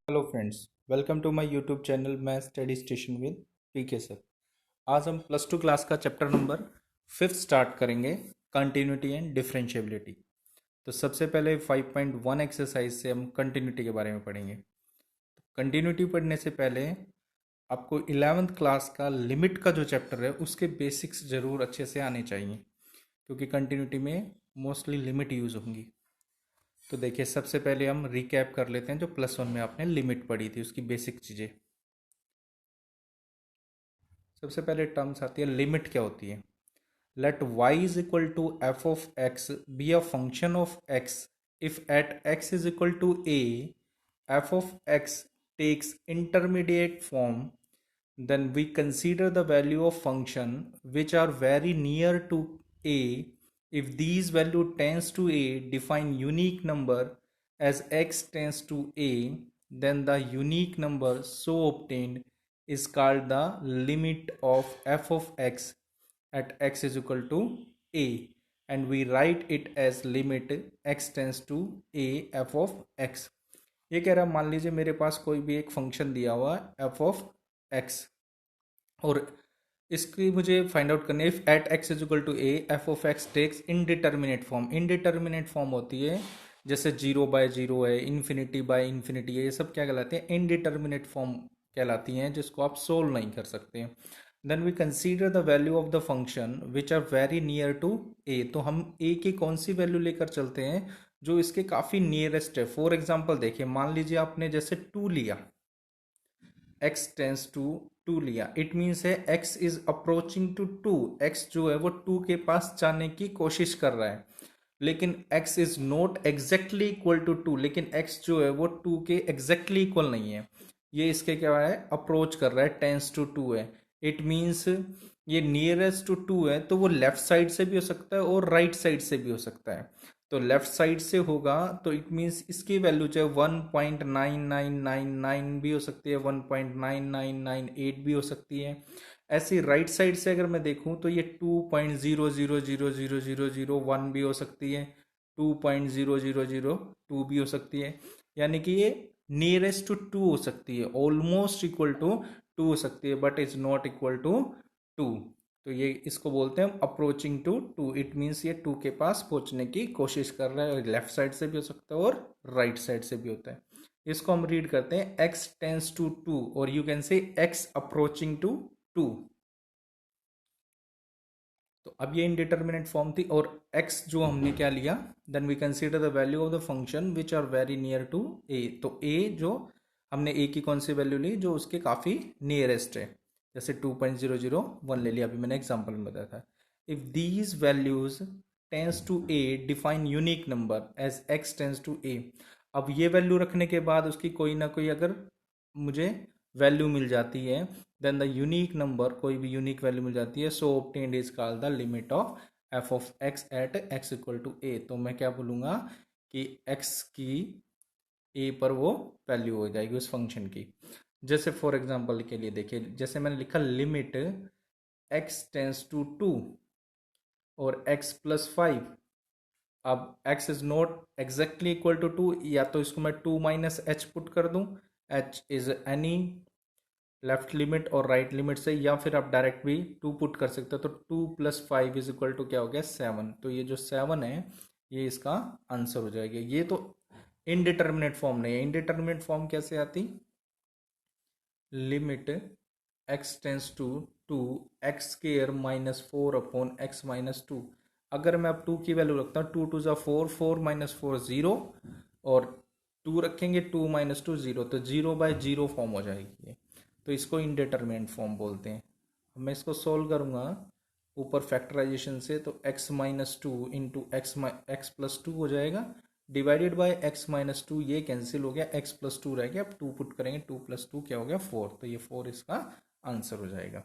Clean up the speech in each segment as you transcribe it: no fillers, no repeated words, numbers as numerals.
Hello friends, welcome to my YouTube channel math study station with PK sir. आज हम plus two class का chapter number 5 start करेंगे, continuity and differentiability. तो सबसे पहले 5.1 exercise से हम कंटिन्यूटी के बारे में पढ़ेंगे। कंटिन्यूटी पढ़ने से पहले आपको 11th क्लास का लिमिट का जो चैप्टर है उसके बेसिक्स ज़रूर अच्छे से आने चाहिए, क्योंकि कंटिन्यूटी में मोस्टली लिमिट यूज़ होंगी। तो देखिए, सबसे पहले हम रिकैप कर लेते हैं जो प्लस वन में आपने लिमिट पढ़ी थी उसकी बेसिक चीज़ें। सबसे पहले टर्म्स आती है लिमिट। क्या होती है? Let y is equal to f of x be a function of x if at x is equal to a f of x takes intermediate form, then we consider the value of function which are very near to a. If these value tends to a, define unique number as x tends to a, then the unique number so obtained is called the limit of f of x at x is equal to a, and we write it as limit x tends to a f of x. ये कह रहा है, मान लीजिए मेरे पास कोई भी एक फंक्शन दिया हुआ है एफ ऑफ एक्स, और इसकी मुझे फाइंड आउट करनी है if at x is equal to a f of x takes indeterminate form. Indeterminate form होती है जैसे 0/0 है, इन्फिनिटी बाय इन्फिनिटी है, ये सब क्या कहलाते हैं? इनडिटर्मिनेट फॉर्म कहलाती हैं, जिसको आप सोल्व नहीं कर सकते। Then we consider the value of the function which are very near to a. तो हम ए की कौन सी वैल्यू लेकर चलते हैं जो इसके काफ़ी नियरेस्ट है। फॉर एग्जाम्पल देखिए, मान लीजिए आपने जैसे 2 लिया, x टेंस टू 2 लिया, इट मीन्स है x is approaching to 2। x जो है वो 2 के पास जाने की कोशिश कर रहा है, लेकिन x is not exactly equal to 2। लेकिन x जो है वो 2 के एग्जैक्टली इक्वल नहीं है, ये इसके क्या है? अप्रोच कर रहा है, टेंस टू 2 है। इट मीन्स ये नियरेस्ट टू 2 है, तो वो लेफ्ट साइड से भी हो सकता है और राइट साइड से भी हो सकता है। तो लेफ्ट साइड से होगा तो इट मीन्स इसकी वैल्यू चाहे 1.9999 भी हो सकती है, 1.9998 भी हो सकती है। ऐसी राइट साइड से अगर मैं देखूं तो ये 2.00000001 भी हो सकती है, 2.0002 भी हो सकती है। यानी कि ये नियरेस्ट टू 2 हो सकती है, ऑलमोस्ट इक्वल टू 2 हो सकती है, but is not equal to 2। तो ये इसको बोलते हैं अप्रोचिंग टू 2। इट मीन्स ये 2 के पास पहुंचने की कोशिश कर रहा है, और लेफ्ट साइड से भी हो सकता है और राइट साइड से भी होता है। इसको हम रीड करते हैं x टेंस टू 2, और you can say x approaching to 2। तो अब ये इनडिटर्मिनेट फॉर्म थी, और x जो हमने क्या लिया, then we consider the value of the function which are very near to a। तो a जो हमने a की कौन सी वैल्यू ली जो उसके काफ़ी नियरेस्ट है, जैसे 2.001 ले लिया, अभी मैंने एग्जाम्पल में बताया था। If these values tends to a, define unique number as x tends to a। अब ये वैल्यू रखने के बाद उसकी कोई ना कोई अगर मुझे वैल्यू मिल जाती है, देन द यूनिक नंबर, कोई भी यूनिक वैल्यू मिल जाती है, so obtained is called the limit of f of x at x equal to a. तो मैं क्या बोलूँगा कि एक्स की ए पर वो वैल्यू हो जाएगी उस फंक्शन की। जैसे फॉर एग्जांपल के लिए देखिए, जैसे मैंने लिखा लिमिट एक्स टेंस टू 2 और x प्लस 5। अब x is not exactly equal to 2, या तो इसको मैं 2 माइनस एच पुट कर दूं, h is any left limit और राइट लिमिट से, या फिर आप डायरेक्ट भी 2 पुट कर सकते हो। तो 2 प्लस 5 इज इक्वल टू क्या हो गया? 7। तो ये जो 7 है ये इसका आंसर हो जाएगा। ये तो इनडिटर्मिनेट फॉर्म नहीं है। इनडिटर्मिनेट फॉर्म कैसे आती? Limit x tends to 2 x square minus 4 upon x minus 2। अगर मैं अब 2 की वैल्यू रखता हूँ, 2 टू ज़ा 4, 4 माइनस 4 0, और 2 रखेंगे, 2 माइनस 2 0, तो 0/0 फॉर्म हो जाएगी ये। तो इसको इनडिटर्मिनेट फॉर्म बोलते हैं। अब मैं इसको सोल्व करूँगा ऊपर फैक्टराइजेशन से, तो x minus 2 into x plus 2 हो जाएगा, डिवाइडेड बाय x माइनस 2, ये कैंसिल हो गया, x प्लस 2 रह गया। अब 2 पुट करेंगे, 2 प्लस 2 क्या हो गया? 4। तो ये 4 इसका आंसर हो जाएगा।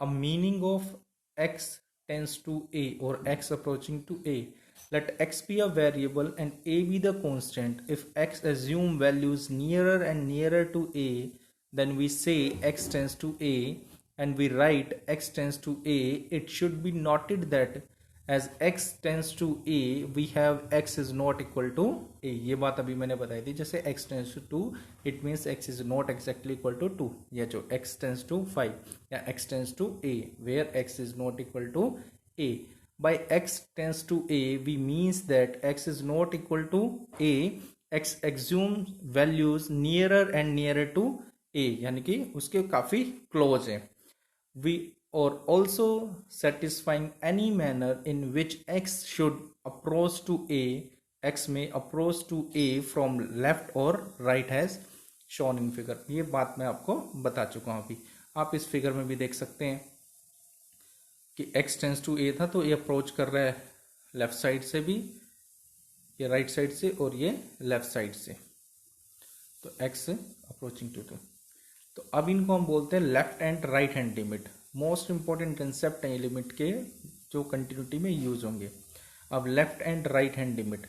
अब meaning of x tends to a और x approaching to a, let x be a variable and a be the constant. If x assume values nearer and nearer to a, then we say x tends to a, and we write x tends to a. It should be noted that as x tends to a we have x is not equal to a। ये बात अभी मैंने बताई थी, जैसे x tends to 2 it means x is not exactly equal to 2, या जो x tends to 5 या x tends to a where x is not equal to a। by x tends to a we means that x is not equal to a, x assumes values nearer and nearer to a, यानी कि उसके काफी close है। we or also satisfying any manner in which x should approach to a, x may approach to a from left or right as shown in figure। ये बात मैं आपको बता चुका हूं अभी, आप इस फिगर में भी देख सकते हैं कि x टेंस टू a था तो ये अप्रोच कर रहा है लेफ्ट साइड से भी, ये राइट साइड से और ये लेफ्ट साइड से, तो x अप्रोचिंग टू 2। तो अब इनको हम बोलते हैं left and right hand limit. Most important concept है ये लिमिट के, जो कंटिन्यूटी में यूज होंगे। अब left and right hand limit,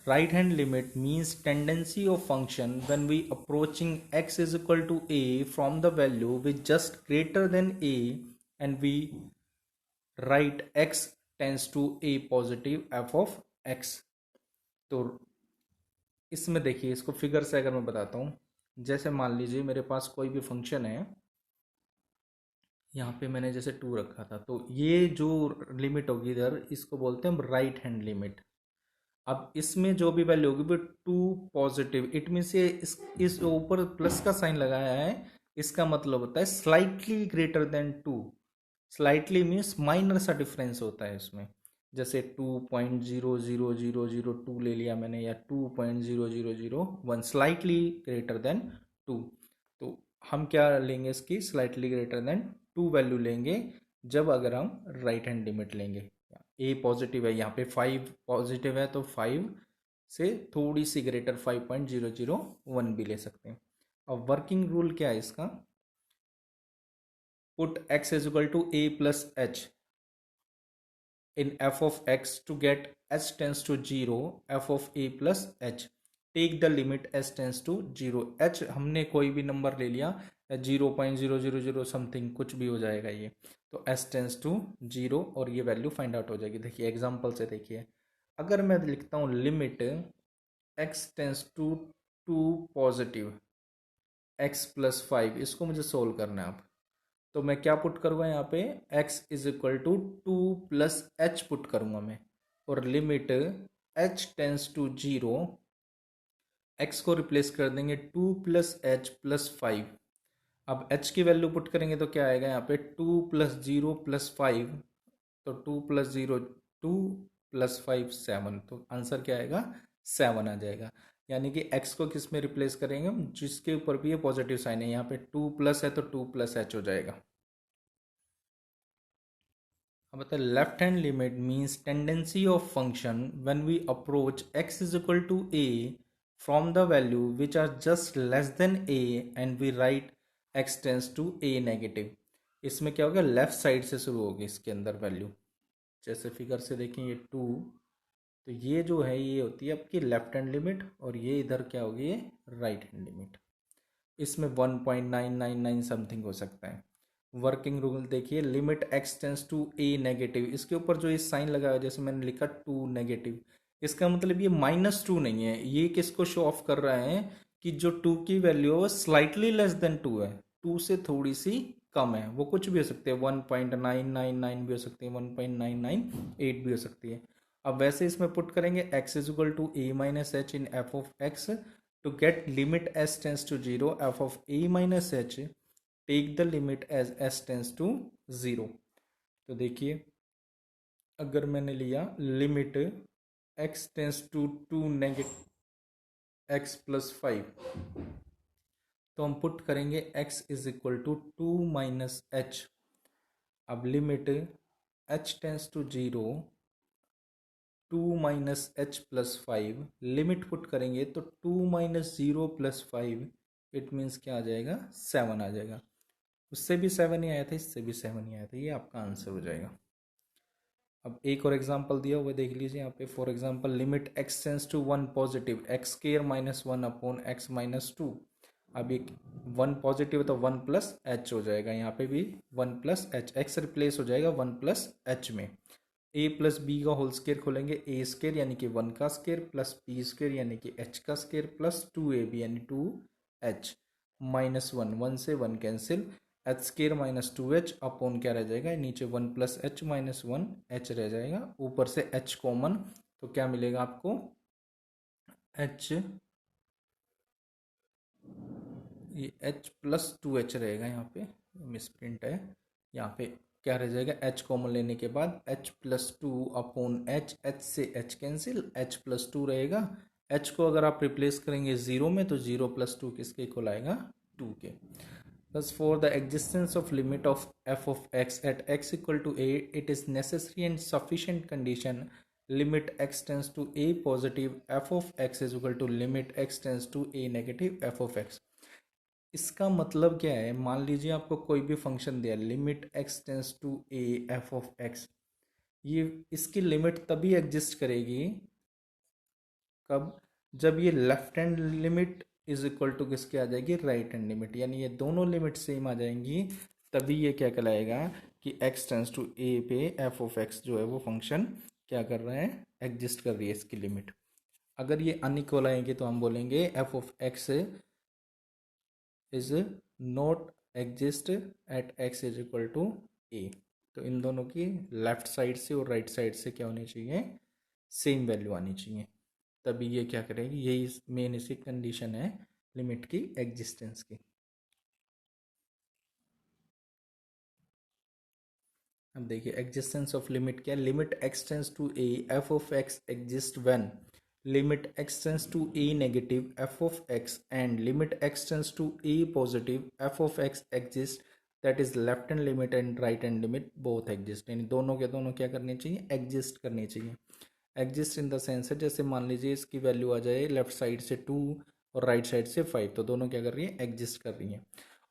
right hand limit means tendency of function when we approaching x is equal to a from the value which just greater than a and we write x tends to a positive f of x। तो इसमें देखिए, इसको figure से अगर मैं बताता हूँ, जैसे मान लीजिए मेरे पास कोई भी फंक्शन है, यहाँ पे मैंने जैसे 2 रखा था, तो ये जो लिमिट होगी इधर, इसको बोलते हैं हम राइट हैंड लिमिट। अब इसमें जो भी वैल्यू होगी वो 2 पॉजिटिव, इट मीन्स ये इस ऊपर प्लस का साइन लगाया है, इसका मतलब होता है slightly greater then 2। Slightly means minor सा डिफरेंस होता है इसमें, जैसे 2.00002 ले लिया मैंने, या 2.0001, स्लाइटली ग्रेटर देन 2। तो हम क्या लेंगे इसकी, स्लाइटली ग्रेटर देन 2 वैल्यू लेंगे जब अगर हम राइट हैंड लिमिट लेंगे। ए पॉजिटिव है, यहाँ पे 5 पॉजिटिव है तो 5 से थोड़ी सी ग्रेटर 5.001 भी ले सकते हैं। अब वर्किंग रूल क्या है इसका, put x is equal to a plus h in f of x to get h tends to 0 f of a plus h, take the limit h tends to 0। h हमने कोई भी number ले लिया, 0.000 something कुछ भी हो जाएगा ये, तो h टेंस टू 0 और ये वैल्यू फाइंड आउट हो जाएगी। देखिए एग्जांपल से देखिए, अगर मैं लिखता हूँ limit x tends to 2 positive x plus 5, इसको मुझे सोल्व करना है। आप तो मैं क्या पुट करूँगा यहाँ पे, x is equal to 2 plus h put करूँगा मैं, और limit h tends to 0, x को रिप्लेस कर देंगे 2 प्लस एच प्लस 5। अब h की वैल्यू पुट करेंगे तो क्या आएगा यहाँ पे, 2 प्लस 0 प्लस 5, तो 2 प्लस 0 2 प्लस 5 7, तो आंसर क्या आएगा 7 आ जाएगा। यानी कि x को किस में रिप्लेस करेंगे हम, जिसके ऊपर भी ये पॉजिटिव साइन है, यहाँ पे 2 प्लस है तो 2 प्लस एच हो जाएगा। अब बता, left hand limit means tendency of function when we approach x is equal to a from the value which are just less than a and we write x tends to a negative. इसमें क्या होगा, left side से शुरू होगी इसके अंदर value, जैसे figure से देखें ये 2, तो ये जो है ये होती है आपकी लेफ्ट हैंड लिमिट, और ये इधर क्या होगी, ये राइट हैंड लिमिट। इसमें 1.999 समथिंग हो सकता है। वर्किंग रूल देखिए, limit x tends to a negative, इसके ऊपर जो ये साइन लगा है जैसे मैंने लिखा 2 नेगेटिव, इसका मतलब ये -2 नहीं है, ये किसको शो ऑफ कर रहा है कि जो 2 की वैल्यू है वो स्लाइटली लेस देन 2 है, 2 से थोड़ी सी कम है। वो कुछ भी हो सकते हैं, 1.999 भी हो सकती है, 1.998 भी हो सकती है। अब वैसे इसमें पुट करेंगे x is equal to a minus h in f of x to get limit s tends to 0 f of a minus h, take the limit as s tends to 0। तो देखिए अगर मैंने लिया limit x tends to 2 negative x plus 5, तो हम put करेंगे x is equal to 2 minus h. अब limit h tends to 0 2 minus h plus 5, limit put करेंगे तो 2 माइनस 0 प्लस 5, इट मीन्स क्या आ जाएगा, 7 आ जाएगा। उससे भी 7 ही आया था, इससे भी 7 ही आया था, ये आपका आंसर हो जाएगा। अब एक और एग्जांपल दिया हुआ देख लीजिए यहाँ पे, for example limit x tends to 1 positive x square minus 1 upon x minus 2। अब एक 1 पॉजिटिव है तो 1 प्लस एच हो जाएगा, यहाँ पे भी 1 प्लस एच, एक्स रिप्लेस हो जाएगा 1 प्लस एच में। ए प्लस बी का होल स्केयर खोलेंगे, ए स्केयर यानी कि 1 का स्केयर प्लस बी स्केयर यानी कि एच का स्केयर प्लस 2ab यानी 2h माइनस 1 से 1 cancel, H square minus 2h upon क्या रह जाएगा नीचे 1 प्लस एच माइनस 1h रह जाएगा, ऊपर से h कॉमन, तो क्या मिलेगा आपको h, ये h प्लस 2h रहेगा, यहाँ पे मिस प्रिंट है, यहाँ पे क्या रह जाएगा h कॉमन लेने के बाद h plus 2 upon h, h से h कैंसिल, h प्लस 2 रहेगा, h को अगर आप रिप्लेस करेंगे 0 में तो 0 प्लस 2 किसके इक्वल आएगा 2 के। Thus, for the existence of limit of f of x at x equal to a, it is necessary and sufficient condition limit x tends to a positive f of x is equal to limit x tends to a negative f of x। इसका मतलब क्या है, मान लीजिए आपको कोई भी function दिया limit x tends to a f of x, ये इसकी लिमिट तभी एग्जिस्ट करेगी कब, जब ये left hand limit is equal to किसके आ जाएगी राइट हैंड लिमिट, यानी ये दोनों लिमिट सेम आ जाएंगी, तभी ये क्या कहलाएगा कि x टेंस टू a पे f ऑफ x जो है वो फंक्शन क्या कर रहा है एग्जिस्ट कर रही है इसकी लिमिट। अगर ये अनइक्वल आएंगे तो हम बोलेंगे f of x is not exist at x is equal to a। तो इन दोनों की लेफ्ट साइड से और राइट साइड से क्या होनी चाहिए सेम वैल्यू आनी चाहिए, तभी ये क्या करेगी, यही मेन इसकी कंडीशन है लिमिट की एग्जिस्टेंस की। अब देखिए एग्जिस्टेंस ऑफ लिमिट क्या है, limit x tends to a f of x exist when limit x tends to a negative f of x and limit x tends to a positive f of x exist, that is left hand limit and right hand limit both exist, यानी दोनों के दोनों क्या करनी चाहिए exist करनी चाहिए। Exist in the sense है जैसे मान लीजिए इसकी वैल्यू आ जाए लेफ्ट साइड से 2 और राइट साइड से 5, तो दोनों क्या कर रही है एग्जिस्ट कर रही हैं,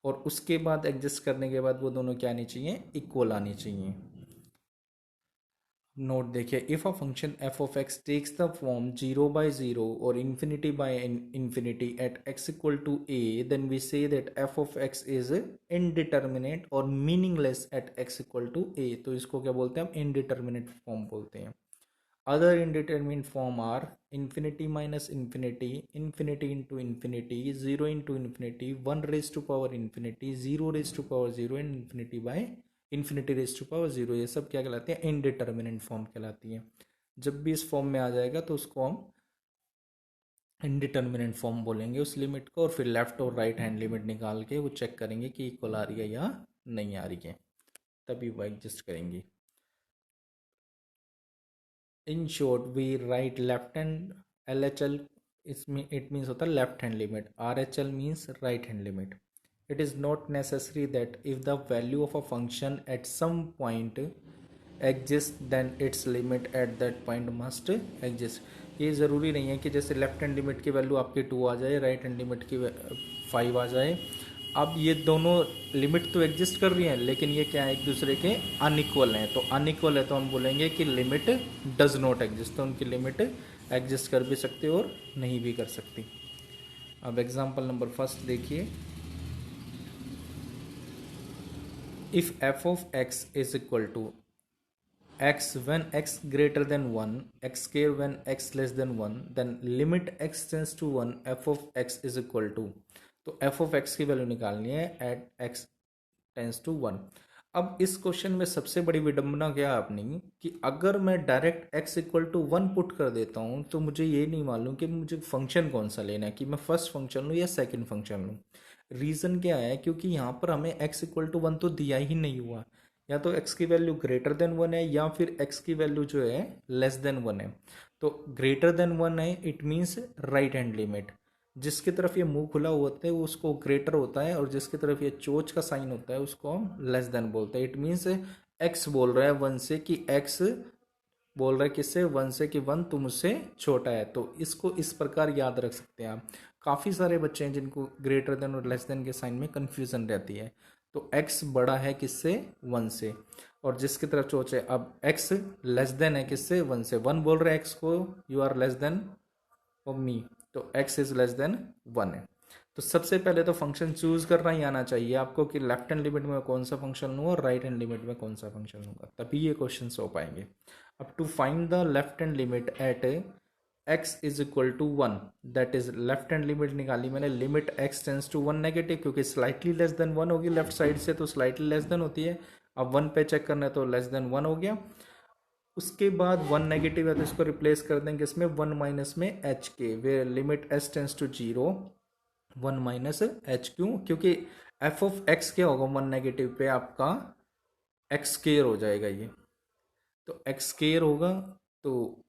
और उसके बाद एग्जिस्ट करने के बाद वो दोनों क्या आनी चाहिए इक्वल आनी चाहिए। नोट देखिए, if a function f of x takes the form 0/0 और infinity by infinity at x equal to a, then we say that f of x is indeterminate और meaningless at x equal to a, तो इसको क्या बोलते हैं हम indeterminate form बोलते हैं। Other indeterminate form are infinity minus infinity, infinity into infinity, 0 into infinity, 1 raised to power infinity, 0 raised to power 0 and infinity by infinity raised to power 0, ये सब क्या कहलाती है इनडिटर्मिनेंट फॉर्म कहलाती है। जब भी इस फॉर्म में आ जाएगा तो उसको हम इनडिटर्मिनेंट फॉर्म बोलेंगे उस लिमिट को, और फिर लेफ्ट और राइट हैंड लिमिट निकाल के वो चेक करेंगे कि इक्वल आ रही है या नहीं आ रही है, तभी वो एग्जिस्ट करेंगी। In short we write left hand LHL, इसमें इट मीन्स होता है left hand limit, RHL means right hand limit. It is not necessary that if the value of a function at some point exist then its limit at that point must exist. ये ज़रूरी नहीं है कि जैसे left hand limit की value आपकी 2 आ जाए, right hand limit की 5 आ जाए, अब ये दोनों लिमिट तो एग्जिस्ट कर रही हैं लेकिन ये क्या है एक दूसरे के अनइक्वल हैं, तो अनइक्वल है तो हम बोलेंगे कि लिमिट डज नॉट एग्जिस्ट, तो उनकी लिमिट एग्जिस्ट कर भी सकती और नहीं भी कर सकती। अब एग्जांपल नंबर फर्स्ट देखिए, if f of x is equal to x when x greater than 1, x square when x less than 1, then limit x tends to 1 f of x is equal to, तो f of x की value निकालनी है eight x tends to 1। अब इस question में सबसे बड़ी विडंबना क्या है अपनी कि अगर मैं direct x equal to 1 put कर देता हूँ तो मुझे ये नहीं मालूम कि मुझे फंक्शन कौन सा लेना है, कि मैं फर्स्ट फंक्शन लूँ या सेकंड फंक्शन लूँ। रीज़न क्या है, क्योंकि यहाँ पर हमें x इक्वल टू 1 तो दिया ही नहीं हुआ, या तो x की वैल्यू ग्रेटर देन 1 है या फिर x की वैल्यू जो है लेस देन 1 है। तो ग्रेटर देन 1 है it means right hand limit, जिसकी तरफ ये मुंह खुला होता है वो उसको ग्रेटर होता है, और जिसकी तरफ ये चोच का साइन होता है उसको हम लेस देन बोलते हैं। इट मीन्स x बोल रहा है 1 से कि x बोल रहा है किससे 1 से कि 1 तुम उससे छोटा है, तो इसको इस प्रकार याद रख सकते हैं आप। काफ़ी सारे बच्चे हैं जिनको ग्रेटर देन और लेस देन के साइन में कन्फ्यूज़न रहती है, तो x बड़ा है किससे 1 से, और जिसकी तरफ चोच है, अब x लेस देन है किससे 1 से, 1 बोल रहा है x को you are less than of me, तो x इज लेस देन 1 है। तो सबसे पहले तो फंक्शन चूज करना ही आना चाहिए आपको कि लेफ्ट हैंड लिमिट में कौन सा फंक्शन लूँ और राइट हैंड लिमिट में कौन सा फंक्शन लूँगा, तभी ये क्वेश्चन हो पाएंगे। अब to find the left hand limit at x is equal to 1, that is left hand limit निकाली मैंने, limit x tends to 1 negative, क्योंकि स्लाइटली लेस देन 1 होगी लेफ्ट साइड से, तो स्लाइटली लेस देन होती है। अब 1 पे चेक करना है तो लेस देन 1 हो गया। उसके बाद 1 नेगेटिव है तो इसको रिप्लेस कर देंगे इसमें 1 माइनस में h के, वे limit s tends to 0 1 minus h, क्यों? क्योंकि f ऑफ x क्या होगा 1 नेगेटिव पे, आपका x स्केयर हो जाएगा ये, तो x स्केयर होगा। तो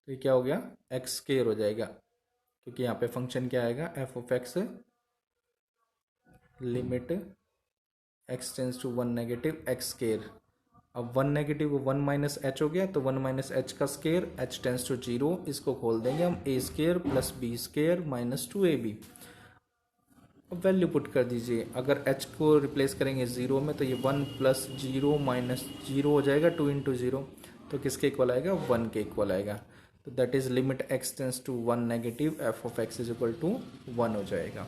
ये क्या हो गया, x स्केयर हो जाएगा, क्योंकि यहाँ पे फंक्शन क्या आएगा, f of x limit x tends to 1 negative x square. अब 1 नेगेटिव को 1 माइनस एच हो गया, तो 1 माइनस एच का स्केयर, h टेंस टू 0, इसको खोल देंगे हम, a square plus b square minus 2ab। अब वैल्यू पुट कर दीजिए, अगर h को रिप्लेस करेंगे 0 में तो ये 1 प्लस 0 माइनस 0 हो जाएगा, 2 इंटू 0, तो किसके इक्वल आएगा, 1 के इक्वल आएगा। तो that is limit x tends to 1 negative f of x is equal to 1 हो जाएगा।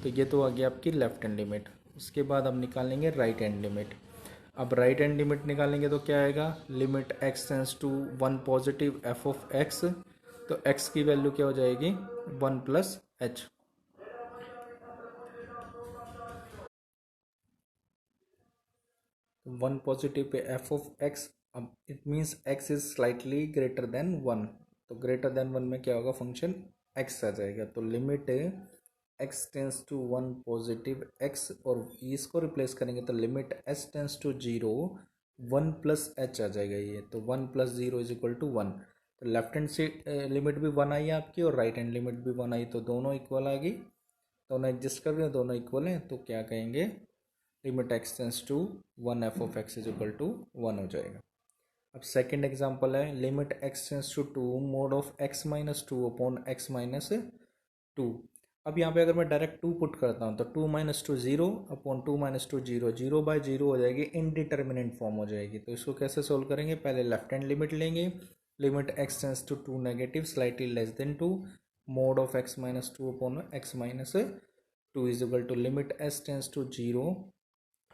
तो ये तो आ गया आपकी लेफ्ट हैंड लिमिट। उसके बाद हम निकालेंगे राइट हैंड लिमिट। अब राइट हैंड लिमिट निकालेंगे तो क्या आएगा, limit x tends to 1 positive f of x, तो x की वैल्यू क्या हो जाएगी, 1 प्लस एच। 1 पॉजिटिव पे f ऑफ x, अब it means x is slightly greater than 1, तो ग्रेटर देन 1 में क्या होगा, फंक्शन x आ जाएगा। तो limit x tends to 1 positive x, और इसको रिप्लेस करेंगे तो limit s tends to 0 1 plus h आ जाएगा ये, तो 1 प्लस 0 इज इक्वल टू 1। तो लेफ्ट हैंड से लिमिट भी 1 आई है आपकी, और राइट हैंड लिमिट भी 1 आई, तो दोनों इक्वल आ गई, दोनों एडजस्ट कर रहे हैं, दोनों इक्वल हैं, तो क्या कहेंगे, limit x tends to 1 f of x is equal to 1 हो जाएगा। अब सेकेंड एग्जाम्पल है, limit x tends to 2 mod of x minus 2 upon x minus 2। अब यहाँ पे अगर मैं डायरेक्ट 2 पुट करता हूँ तो 2 माइनस 2 0 अपॉन 2 माइनस 2 0, 0 बाय 0 हो जाएगी, इनडिटर्मिनेंट फॉर्म हो जाएगी। तो इसको कैसे सोल्व करेंगे, पहले लेफ्ट हैंड लिमिट लेंगे, limit x tends to 2 negative slightly less than 2 mod of x minus 2 upon x minus 2 is equal to limit s tends to 0।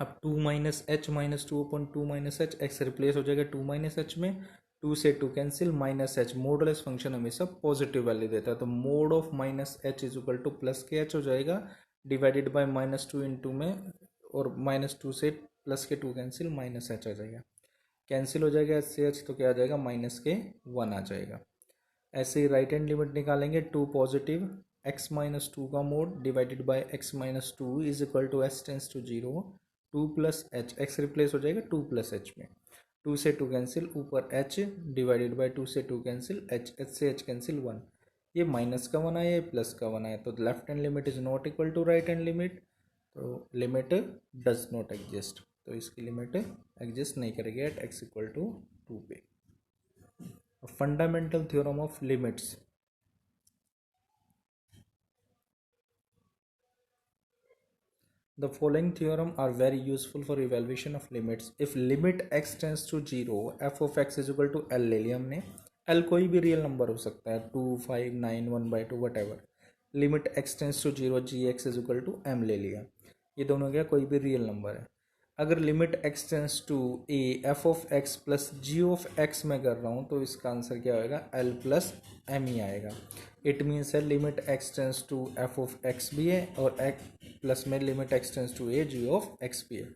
अब 2 - h - 2 upon 2 - h, x replace हो जाएगा 2 - h में, 2 से 2 cancel, minus h, modulus function हमेशा positive value देता है, तो mod of minus H is equal two plus के एच हो जाएगा, डिवाइडेड बाय -2 इंटू में, और -2 से प्लस के 2 कैंसिल, माइनस एच आ जाएगा, कैंसिल हो जाएगा एच से एच, तो क्या आ जाएगा, माइनस के 1 आ जाएगा। ऐसे ही राइट हैंड लिमिट निकालेंगे, 2 पॉजिटिव x माइनस 2 का mod divided by x minus 2 is equal to s tends to 0, 2 plus h, x replace हो जाएगा 2 प्लस एच में, 2 से 2 कैंसिल, ऊपर h डिवाइडेड बाय 2 से 2 कैंसिल, h से h कैंसिल 1, ये माइनस का 1 आया, ये प्लस का 1 आया, तो left hand limit is not equal to right hand limit, तो लिमिट डज नॉट एग्जिस्ट, तो इसकी लिमिट एग्जिस्ट नहीं करेगी एट x इक्वल टू 2 पे। Fundamental theorem of limits. The following theorem are very useful for evaluation of limits. If limit x tends to 0, f of x is equal to L ले लिया हमने, L कोई भी real number हो सकता है, 2 5 9 1/2 whatever, limit x tends to 0 g x is equal to m ले लिया, ये दोनों क्या कोई भी रियल नंबर है। अगर limit x tends to a f of x plus g of x में कर रहा हूँ तो इसका आंसर क्या होएगा, l प्लस m ही आएगा। इट मीन्स है limit x tends to f of x भी है, और x प्लस में limit x tends to a g of x भी है,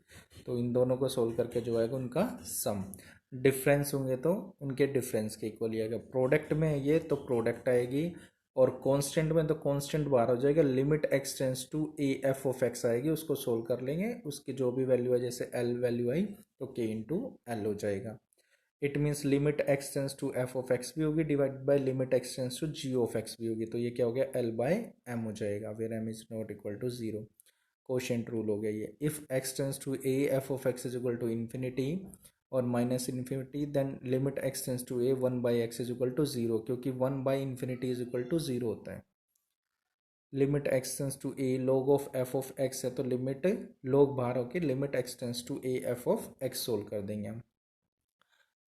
तो इन दोनों को सोल्व करके जो आएगा उनका सम, डिफरेंस होंगे तो उनके डिफरेंस के इक्वल ही आएगा, प्रोडक्ट में ये तो प्रोडक्ट आएगी, और कांस्टेंट में तो कांस्टेंट बाहर हो जाएगा, limit x tends to a f of x आएगी, उसको सोल्व कर लेंगे, उसकी जो भी वैल्यू है, जैसे l वैल्यू आई तो k इंटू एल हो जाएगा। It means limit x tends to f of x भी होगी divided by limit x tends to g of x भी होगी, तो ये क्या हो गया, l बाय m हो जाएगा, where m is not equal to 0, quotient rule हो गया ये। If x tends to a f of x is equal to infinity और minus infinity, then limit x tends to a 1 by x is equal to 0, क्योंकि 1 by infinity is equal to 0 होता है। Limit x tends to a log of f of x है, तो limit log बाहर होके limit x tends to a f of x solve कर देंगे हम।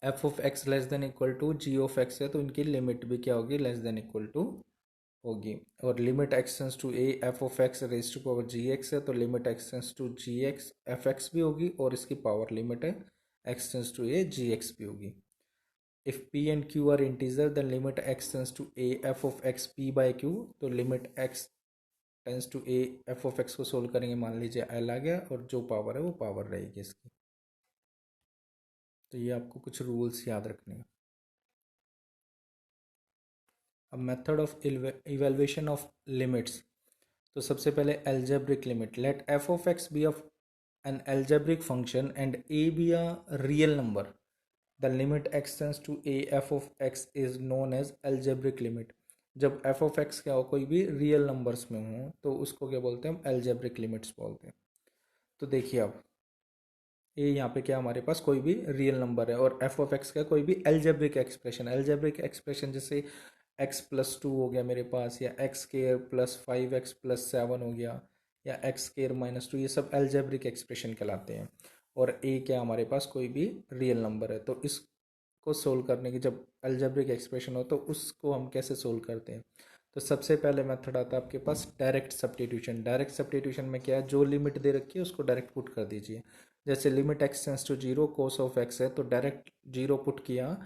f of x less than equal to g of x है, तो इनकी लिमिट भी क्या होगी, लेस देन इक्वल टू होगी। और limit x tends to a f of x raise to power g x है, तो limit x tends to g x f x भी होगी और इसकी पावर लिमिट है x tends to a g x भी होगी। If p and q are integer then limit x tends to a f of x p by q, तो limit x tends to a f of x को solve करेंगे, मान लीजिए L आ गया और जो पावर है वो पावर रहेगी इसकी। तो ये आपको कुछ रूल्स याद रखने हैं। अब method of evaluation of limits, तो सबसे पहले algebraic limit, let f of x be of an algebraic function and a be a real number, the limit x tends to a f of x is known as algebraic limit. जब f of x क्या हो, कोई भी real numbers में हो, तो उसको क्या बोलते हैं हम, एल्जेब्रिक लिमिट्स बोलते हैं। तो देखिए अब ये यहाँ पे क्या हमारे पास कोई भी रियल नंबर है और एफ ऑफ एक्स का कोई भी एल्जेब्रिक एक्सप्रेशन जैसे एक्स प्लस टू हो गया मेरे पास, या x square plus five x plus seven हो गया, या एक्स स्केयर माइनस टू, ये सब एल्जेब्रिक एक्सप्रेशन कहलाते हैं। और ए क्या हमारे पास कोई भी रियल नंबर है, तो इसको सोल्व करने की, जब एल्जेब्रिक एक्सप्रेशन हो तो उसको हम कैसे सोल्व करते हैं। तो सबसे पहले मेथड आता है आपके पास डायरेक्ट सब्स्टिट्यूशन। डायरेक्ट सब्स्टिट्यूशन में क्या है, जो लिमिट दे रखी है उसको डायरेक्ट पुट कर दीजिए। जैसे limit x tends to zero cos of x है, तो डायरेक्ट जीरो पुट किया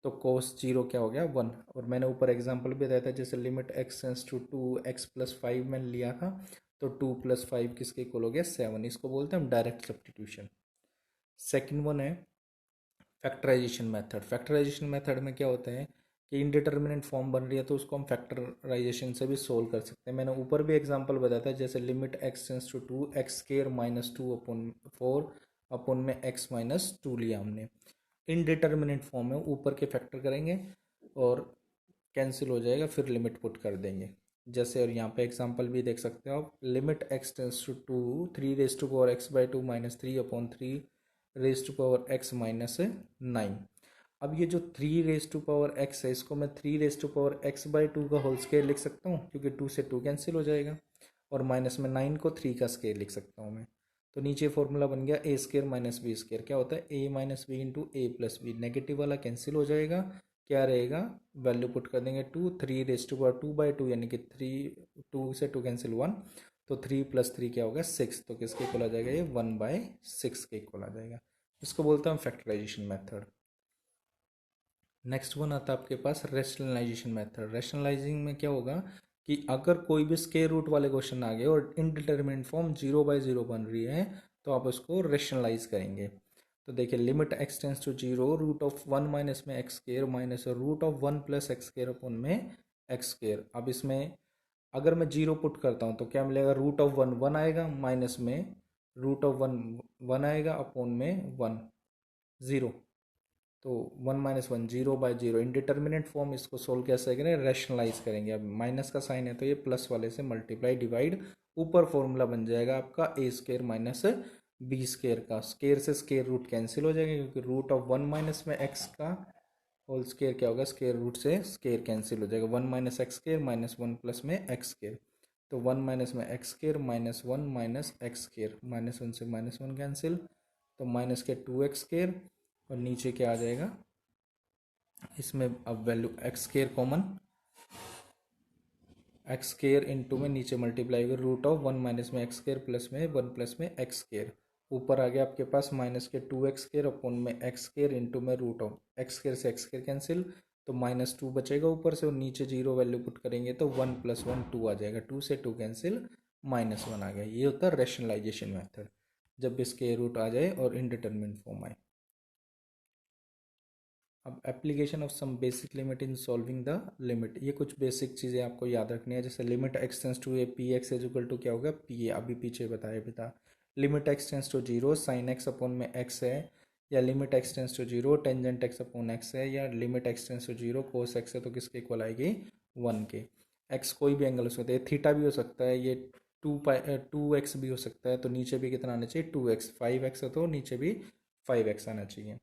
तो कोस जीरो क्या हो गया, वन। और मैंने ऊपर एग्जांपल भी दिया था, जैसे limit x tends to two x plus five मैंने लिया था, तो टू प्लस फाइव किसके इक्वल हो गया, सेवन। इसको बोलते हैं हम डायरेक्ट सब्स्टिट्यूशन। सेकेंड वन है फैक्टराइजेशन मेथड। फैक्टराइजेशन मेथड में क्या होता है कि इनडिटर्मिनेंट फॉर्म बन रही है तो उसको हम फैक्टराइजेशन से भी सोल्व कर सकते हैं। मैंने ऊपर भी एग्जांपल बताया था, जैसे limit x tends to two x square minus two upon four upon में एक्स माइनस टू लिया हमने। इनडिटर्मिनेंट फॉर्म है, ऊपर के फैक्टर करेंगे और कैंसिल हो जाएगा, फिर लिमिट पुट कर देंगे। जैसे और यहाँ पे एग्जांपल भी देख सकते हो आप, limit x tends to two three raise to power x by two minus three upon three raise to power x minus nine. अब ये जो three raise to power x है, इसको मैं three raise to power x by two का whole square लिख सकता हूँ, क्योंकि टू से टू कैंसिल हो जाएगा। और माइनस में नाइन को थ्री का स्केयर लिख सकता हूँ मैं। तो नीचे फॉर्मूला बन गया a square minus b square, क्या होता है a minus b into a plus b. Negative वाला कैंसिल हो जाएगा, क्या रहेगा, वैल्यू पुट कर देंगे two, three raise to power two by two, यानी कि थ्री, टू से टू कैंसिल वन, तो थ्री प्लस थ्री क्या होगा, सिक्स। तो किसके इक्वल आ जाएगा, ये वन बाय सिक्स के इक्वल आ जाएगा। इसको बोलते हैं फैक्टराइजेशन मेथड। नेक्स्ट वन आता है आपके पास रेशनलाइजेशन मेथड। रेशनलाइजिंग में क्या होगा कि अगर कोई भी स्क्वायर रूट वाले क्वेश्चन आ गए और indeterminate form zero by zero बन रही है, तो आप उसको रेशनलाइज करेंगे। तो देखिए limit x tends to zero root of one minus में x square minus root of one plus x square upon में एक्स स्क्वायर। अब इसमें अगर मैं जीरो पुट करता हूँ तो क्या मिलेगा, रूट ऑफ वन वन आएगा, माइनस में रूट ऑफ वन वन आएगा, अपॉन में वन ज़ीरो। तो one minus one zero by zero, indeterminate form. इसको सोल्व कैसे करें, रैशनलाइज करेंगे। अब माइनस का साइन है तो ये प्लस वाले से मल्टीप्लाई डिवाइड, ऊपर फॉर्मूला बन जाएगा आपका ए स्केयर माइनस बी स्केयर का। स्केयर से स्केयर रूट कैंसिल हो जाएगा, क्योंकि रूट ऑफ वन माइनस में एक्स का होल स्केयर क्या होगा, स्केयर रूट से स्केयर कैंसिल हो जाएगा। One minus x square minus one plus में एक्स स्केयर, तो वन माइनस में x square minus one minus x square, minus one से माइनस वन कैंसिल, तो माइनस के टू एक्स स्केयर, और नीचे क्या आ जाएगा, इसमें अब value x square common, x square into में नीचे मल्टीप्लाई होगा रूट ऑफ वन माइनस में एक्स स्केयर प्लस में वन प्लस में एक्स स्केयर। ऊपर आ गया आपके पास माइनस के टू एक्स स्केयर अपॉन में एक्स स्केयर इंटू में रूट ऑफ एक्स स्केयर से एक्स स्केयर कैंसिल, तो माइनस टू बचेगा ऊपर से, और नीचे जीरो वैल्यू पुट करेंगे तो वन प्लस वन टू आ जाएगा, टू से टू कैंसिल, माइनस वन आ गया। ये होता है रेशनलाइजेशन मेथड, जब इसके रूट आ जाए और इनडिटरमिनेंट फॉर्म आए। अब application of some basic limit in solving the limit, ये कुछ बेसिक चीज़ें आपको याद रखनी है। जैसे limit x tends to a p x is equal to क्या होगा, पी ए, अभी पीछे बताया भी था। Limit x tends to zero sine x upon में एक्स है, या limit x tends to zero tangent x upon x है, या limit x tends to zero cos x है, तो किसके इक्वल आएगी, वन के। एक्स कोई भी एंगल हो सकता है, थीटा भी हो सकता है, ये टू एक्स भी हो सकता है, तो नीचे भी कितना आना चाहिए, टू एक्स। फाइव एक्स है तो नीचे भी फाइव एक्स आना चाहिए।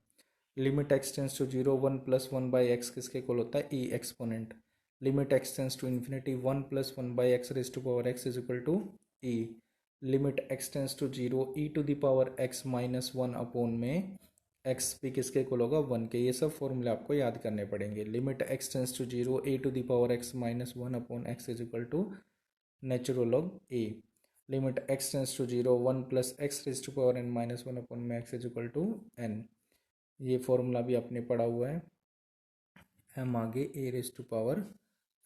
Limit x tends to zero one plus one by x किसके इक्वल होता है, e exponent. Limit x tends to infinity one plus one by x raise to power x is equal to e. Limit x tends to zero e to the power x minus one upon में x भी किसके equal होगा 1 के। ये सब फॉर्मूले आपको याद करने पड़ेंगे। Limit x tends to zero a to the power x minus 1 upon x is equal to natural log a. Limit x tends to zero 1 plus x raise to power n minus 1 upon में x is equal to n. ये formula भी आपने पढ़ा हुआ है। M आगे a raise to power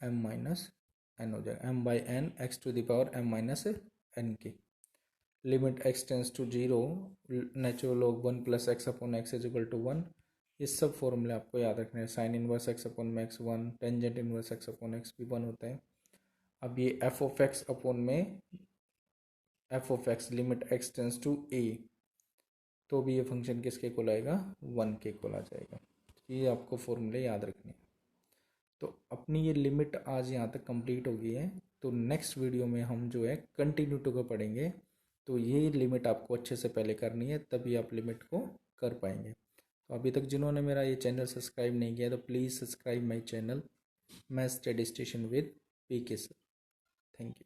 m minus n हो जाएगा, m by n x to the power m minus n के। Limit x tends to zero natural log 1 plus x upon x is equal to 1। ये सब फॉर्मूले आपको याद रखने हैं। साइन इनवर्स एक्स अपॉन में x 1, tangent inverse x upon x भी 1 होता है। अब ये एफ ऑफ एक्स अपॉन में f of x limit x tends to a, तो भी ये फंक्शन किसके इक्वल आएगा 1 के इक्वल आ जाएगा। ये आपको फॉर्मूले याद रखने हैं। तो अपनी ये लिमिट आज यहाँ तक कंप्लीट हो गई है। तो नेक्स्ट वीडियो में हम जो है कंटिन्यूटी को पढ़ेंगे। तो ये लिमिट आपको अच्छे से पहले करनी है, तभी आप लिमिट को कर पाएंगे। तो अभी तक जिन्होंने मेरा ये चैनल सब्सक्राइब नहीं किया तो please subscribe my channel maths study station with P के सर। Thank you.